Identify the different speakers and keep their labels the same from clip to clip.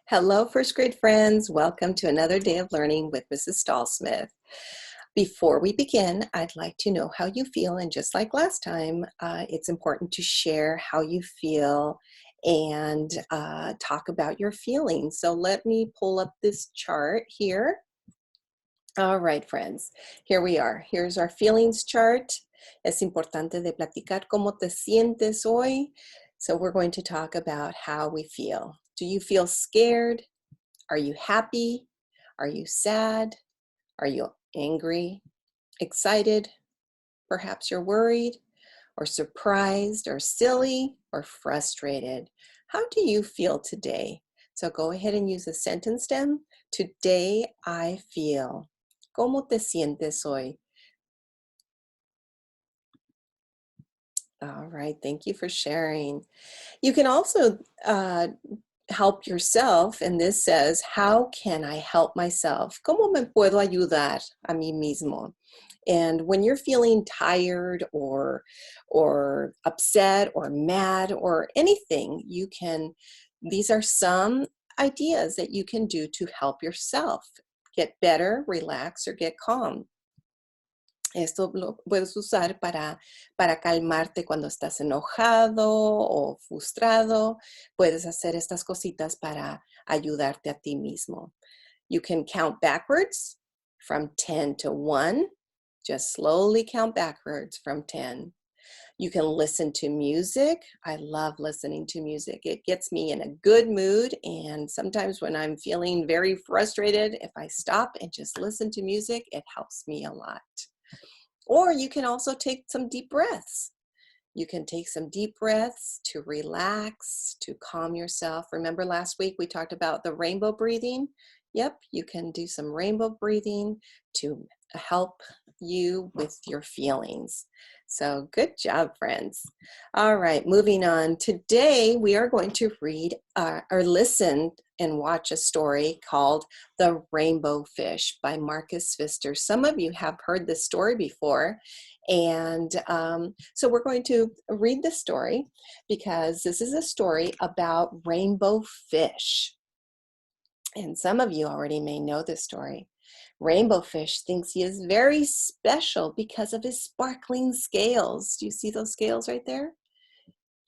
Speaker 1: Hello, first grade friends. Welcome to another day of learning with Mrs. Stallsmith. Before we begin, I'd like to know how you feel. And just like last time, it's important to share how you feel and talk about your feelings. So let me pull up this chart here. All right, friends, here we are. Here's our feelings chart. Es importante de platicar cómo te sientes hoy. So we're going to talk about how we feel. Do you feel scared? Are you happy? Are you sad? Are you angry? Excited? Perhaps you're worried or surprised or silly or frustrated. How do you feel today? So go ahead and use the sentence stem. Today I feel. ¿Cómo te sientes hoy? All right, thank you for sharing. You can also help yourself, and this says, how can I help myself? ¿Cómo me puedo ayudar a mí mismo? And when you're feeling tired or upset or mad or anything, these are some ideas that you can do to help yourself get better, relax, or get calm. Esto lo puedes usar para calmarte cuando estás enojado o frustrado. Puedes hacer estas cositas para ayudarte a ti mismo. You can count backwards from 10 to 1. Just slowly count backwards from 10. You can listen to music. I love listening to music. It gets me in a good mood. And sometimes when I'm feeling very frustrated, if I stop and just listen to music, it helps me a lot. Or you can also take some deep breaths. You can take some deep breaths to relax, to calm yourself. Remember last week we talked about the rainbow breathing? Yep, you can do some rainbow breathing to help you with your feelings. So good job, friends. All right, moving on. Today we are going to read or listen and watch a story called The Rainbow Fish by Marcus Pfister. Some of you have heard this story before. And so we're going to read the story because this is a story about rainbow fish. And some of you already may know this story. Rainbow fish thinks he is very special because of his sparkling scales. Do you see those scales right there?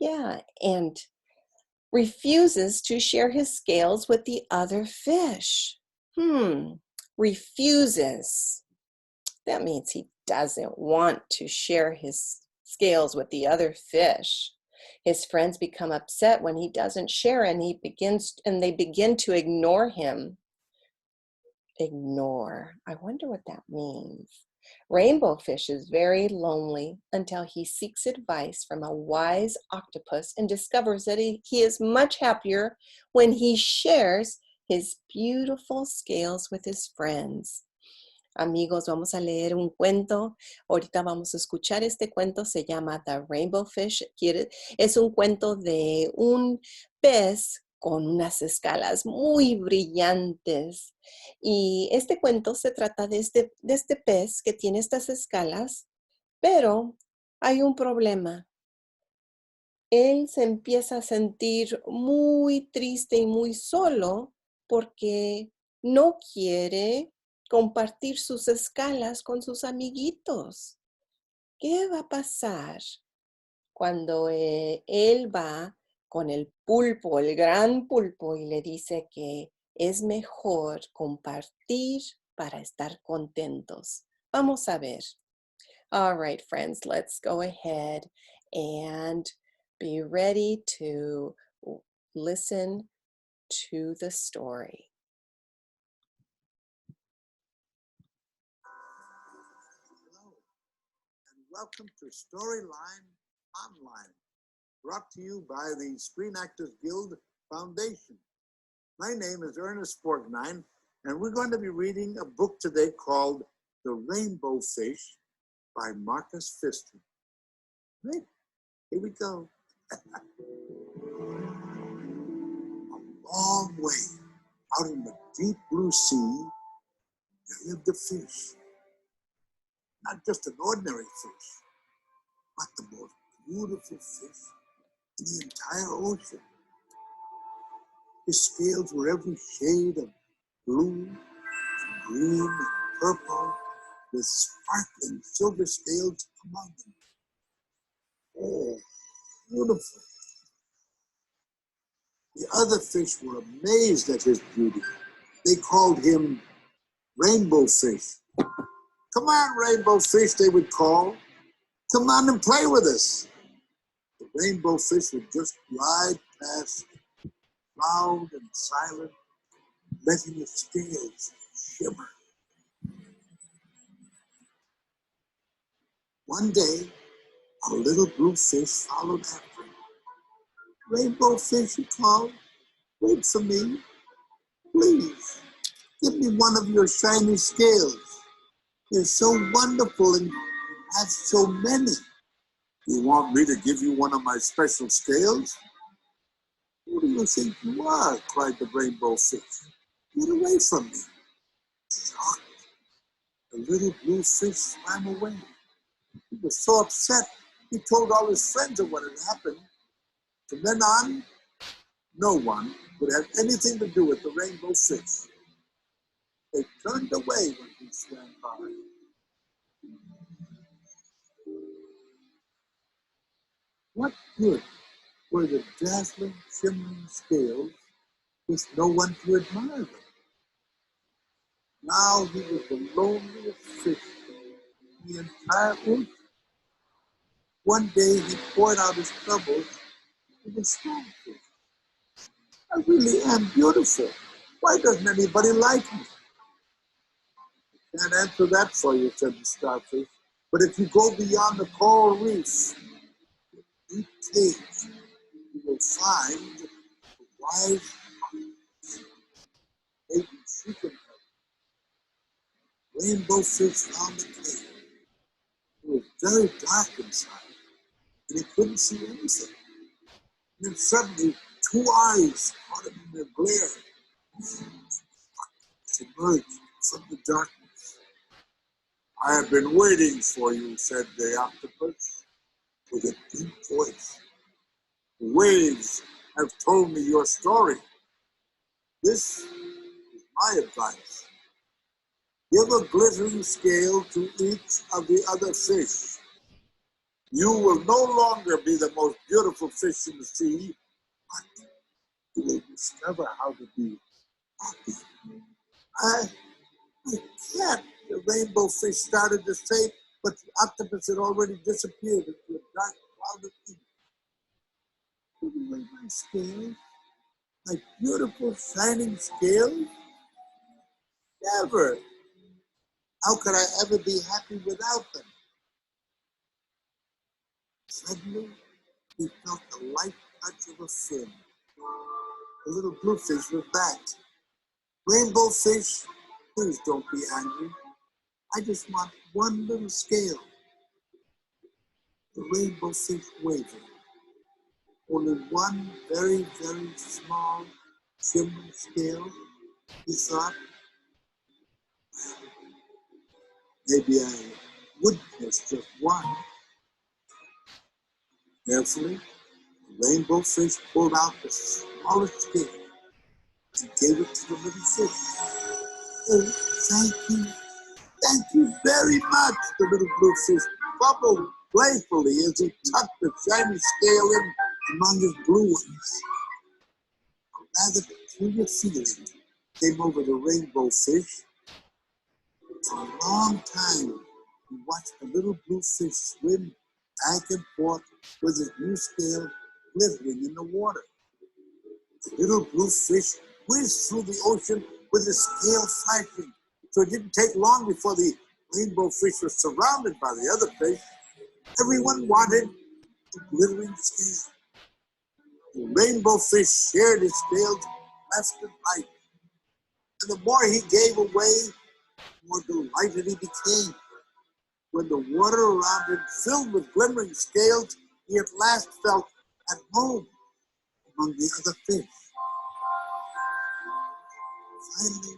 Speaker 1: Yeah, and refuses to share his scales with the other fish. Refuses. That means he doesn't want to share his scales with the other fish. His friends become upset when he doesn't share and they begin to ignore him. Ignore. I wonder what that means. Rainbow fish is very lonely until he seeks advice from a wise octopus and discovers that he is much happier when he shares his beautiful scales with his friends. Amigos, vamos a leer un cuento. Ahorita vamos a escuchar este cuento. Se llama The Rainbow Fish. Es un cuento de un pez con unas escalas muy brillantes. Y este cuento se trata de este pez que tiene estas escalas, pero hay un problema. Él se empieza a sentir muy triste y muy solo porque no quiere compartir sus escalas con sus amiguitos. ¿Qué va a pasar cuando él va con el pulpo, el gran pulpo, y le dice que es mejor compartir para estar contentos? Vamos a ver. All right, friends, let's go ahead and be ready to listen to the story.
Speaker 2: Hello, and welcome to Storyline Online, brought to you by the Screen Actors Guild Foundation. My name is Ernest Borgnine, and we're going to be reading a book today called The Rainbow Fish by Marcus Pfister. Right, here we go. A long way out in the deep blue sea, there lived a fish. Not just an ordinary fish, but the most beautiful fish in the entire ocean. His scales were every shade of blue, green, and purple, with sparkling silver scales among them. Oh, beautiful. The other fish were amazed at his beauty. They called him Rainbow Fish. Come on, Rainbow Fish, they would call. Come on and play with us. The Rainbow Fish would just glide past, proud and silent, letting his scales shimmer. One day, a little blue fish followed after him. Rainbow Fish, he called, wait for me. Please, give me one of your shiny scales. They're so wonderful and have so many. You want me to give you one of my special scales? Who do you think you are? Cried the Rainbow Fish. Get away from me. Shocked, the little blue fish swam away. He was so upset, he told all his friends of what had happened. From then on, no one would have anything to do with the Rainbow Fish. They turned away when he swam by. What good were the dazzling, shimmering scales with no one to admire them? Now he was the loneliest fish in the entire ocean. One day he poured out his troubles to the starfish. I really am beautiful. Why doesn't anybody like me? I can't answer that for you, said the starfish. But if you go beyond the coral reef, deep caves, you will find a wise maybe she can help. Rainbow Fish found the cave. It was very dark inside, and he couldn't see anything. And then suddenly, two eyes caught him in their glare. It emerged from the darkness. I have been waiting for you, said the octopus, with a deep voice. The waves have told me your story. This is my advice. Give a glittering scale to each of the other fish. You will no longer be the most beautiful fish in the sea, but you will discover how to be happy. I can't, the Rainbow Fish started to say, but the octopus had already disappeared into a dark cloud of ink. Give away my scales, my beautiful shining scales? Never. How could I ever be happy without them? Suddenly, he felt the light touch of a fin. The little blue fish was back. Rainbow Fish, please don't be angry. I just want one little scale. The Rainbow Fish wavered. Only one very, very small shimmering scale. He thought, maybe I would miss just one. Carefully, the Rainbow Fish pulled out the smallest scale and gave it to the little fish. Oh, thank you very much, the little blue fish bubbled playfully as he tucked the shiny scale in among his blue ones. A rather peculiar feeling came over the Rainbow Fish. For a long time, he watched the little blue fish swim back and forth with his new scale glittering in the water. The little blue fish whizzed through the ocean with his scale flashing. So it didn't take long before the Rainbow Fish was surrounded by the other fish. Everyone wanted the glittering scale. The Rainbow Fish shared his scales left and right. And the more he gave away, the more delighted he became. When the water around him filled with glimmering scales, he at last felt at home among the other fish. Finally,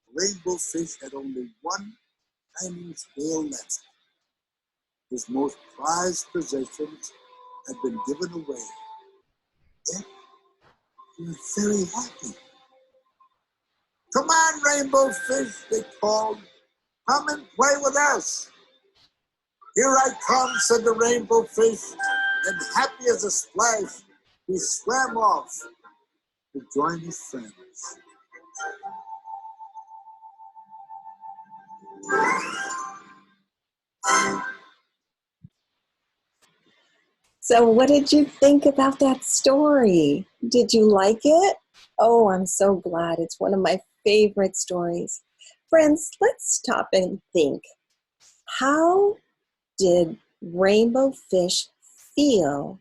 Speaker 2: the Rainbow Fish had only one tiny scale left. His most prized possessions had been given away. Yet He was very happy. Come on, rainbow fish, they called. Come and play with us. Here I come, said the rainbow fish, and happy as a splash, he swam off to join his friends.
Speaker 1: So what did you think about that story? Did you like it? Oh, I'm so glad. It's one of my favorite stories. Friends, let's stop and think. How did Rainbow Fish feel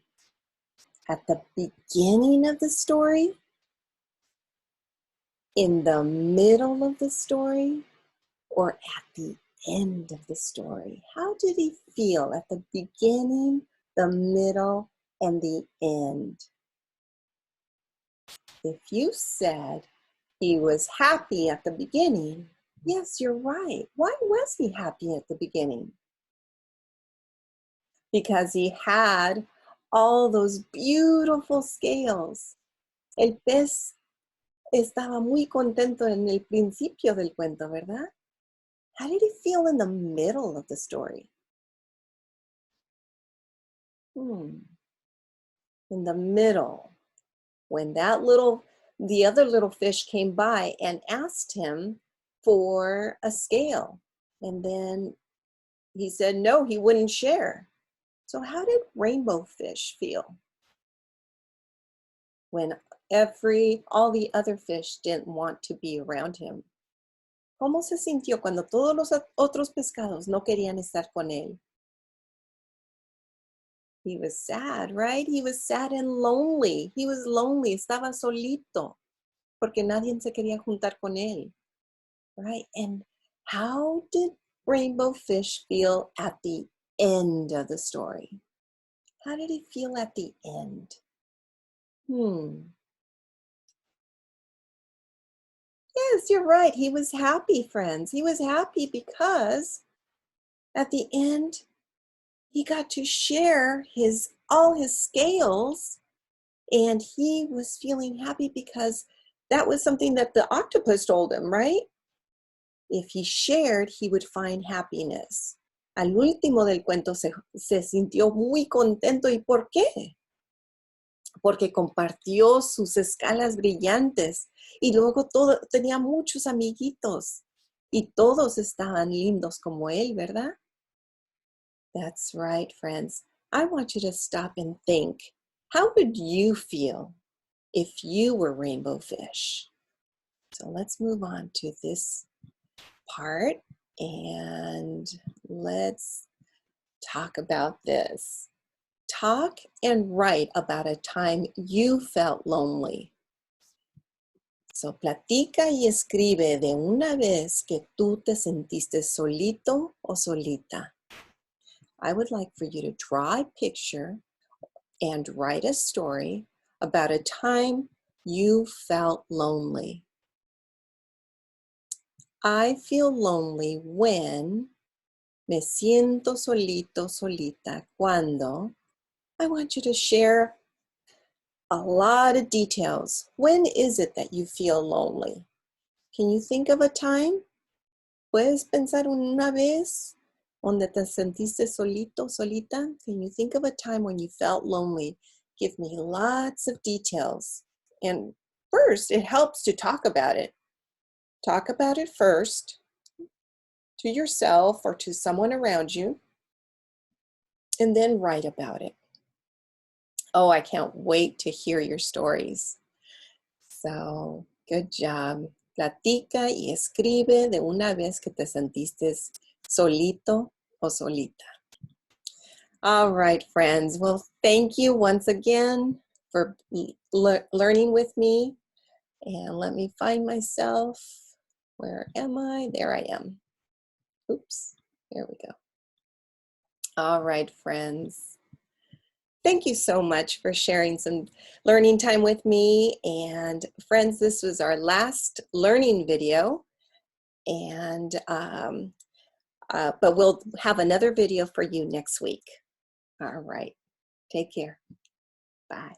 Speaker 1: at the beginning of the story, in the middle of the story, or at the end of the story? How did he feel at the beginning, the middle, and the end? If you said he was happy at the beginning, yes, you're right. Why was he happy at the beginning? Because he had all those beautiful scales. El pez estaba muy contento en el principio del cuento, ¿verdad? How did he feel in the middle of the story? In the middle, when the other little fish came by and asked him for a scale. And then he said no, he wouldn't share. So how did Rainbow Fish feel when all the other fish didn't want to be around him? ¿Cómo se sintió cuando todos los otros pescados no querían estar con él? He was sad, right? He was sad and lonely. He was lonely. Estaba solito porque nadie se quería juntar con él, right? And how did Rainbow Fish feel at the end of the story? How did he feel at the end? Yes, you're right. He was happy, friends. He was happy because at the end, he got to share all his scales, and he was feeling happy because that was something that the octopus told him, right? If he shared, he would find happiness. Al último del cuento se sintió muy contento. ¿Y por qué? Porque compartió sus escalas brillantes y luego tenía muchos amiguitos y todos estaban lindos como él, ¿verdad? That's right, friends. I want you to stop and think, how would you feel if you were Rainbow Fish? So let's move on to this part and let's talk about this. Talk and write about a time you felt lonely. So, platica y escribe de una vez que tú te sentiste solito o solita. I would like for you to draw a picture and write a story about a time you felt lonely. I feel lonely when me siento solito, solita, cuando. I want you to share a lot of details. When is it that you feel lonely? Can you think of a time? ¿Puedes pensar una vez donde te sentiste solito, solita? Can you think of a time when you felt lonely? Give me lots of details. And first, it helps to talk about it. Talk about it first to yourself or to someone around you, and then write about it. Oh, I can't wait to hear your stories. So, good job. Platica y escribe de una vez que te sentiste solito o solita. All right, friends. Well, thank you once again for learning with me. And let me find myself. Where am I? There I am. Oops, there we go. All right, friends. Thank you so much for sharing some learning time with me. And friends, this was our last learning video. And but we'll have another video for you next week. All right. Take care. Bye.